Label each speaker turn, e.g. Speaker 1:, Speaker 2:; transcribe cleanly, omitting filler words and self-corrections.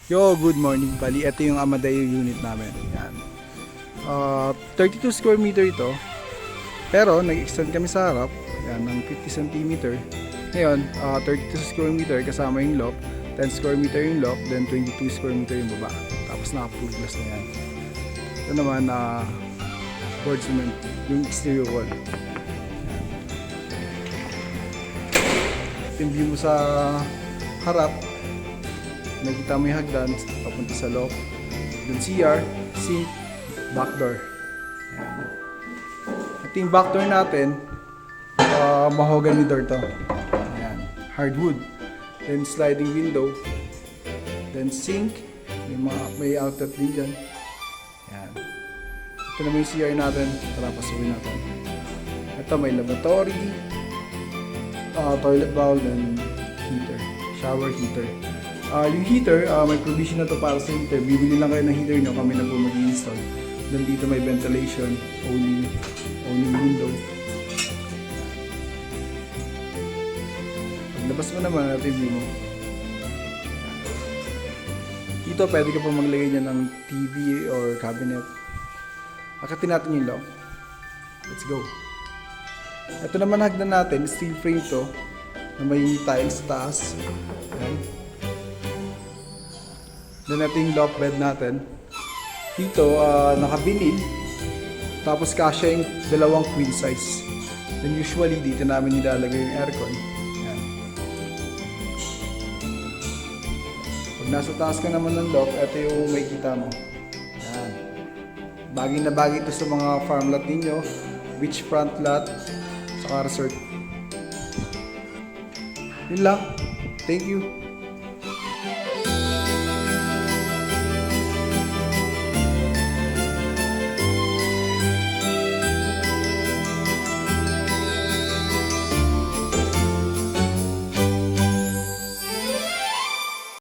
Speaker 1: Yo, good morning. Bali, ito yung Amadeo unit namin. Yan. 32 square meter ito. Pero, nag-extend kami sa harap. Yan, ng 50 cm. Ngayon, 32 square meter kasama yung loft. 10 square meter yung loft. Then, 22 square meter yung baba. Tapos, naka-full glass na yan. Ito naman, board cement. Yung exterior wall. Yan. Ito yung view mo sa harap. Nakita mo yung hagdan papunta sa loft. Yung CR, sink, back door. Ayan. At yung back door natin, mahogany door to. Ayan. Hardwood. Then sliding window. Then sink. May outlet din dyan. Ayan. Ito naman yung CR natin. Tara, pasukin natin. Ito may lavatory, toilet bowl, then heater. Shower heater. Yung heater, may provision na to para sa heater. Bibili lang kayo ng heater nyo, kami na po mag-install. Then dito may ventilation, only window. Paglabas mo naman, natin view mo. Dito pwede ka po maglagay niya ng TV or cabinet. Akatin natin yung loft. Let's go. Ito naman hagdan natin, steel frame to, na may tiles sa taas. Ayan. Then ito yung loft bed natin. Dito, naka-vinyl. Tapos kasya yung dalawang queen size. Then usually dito namin nilalagay yung aircon. Ayan. Pag nasa taas ka naman ng loft, ito yung makikita mo. Ayan. Bagay na bagay ito sa mga farm lot ninyo, beachfront lot, saka resort. Yun lang. Thank you.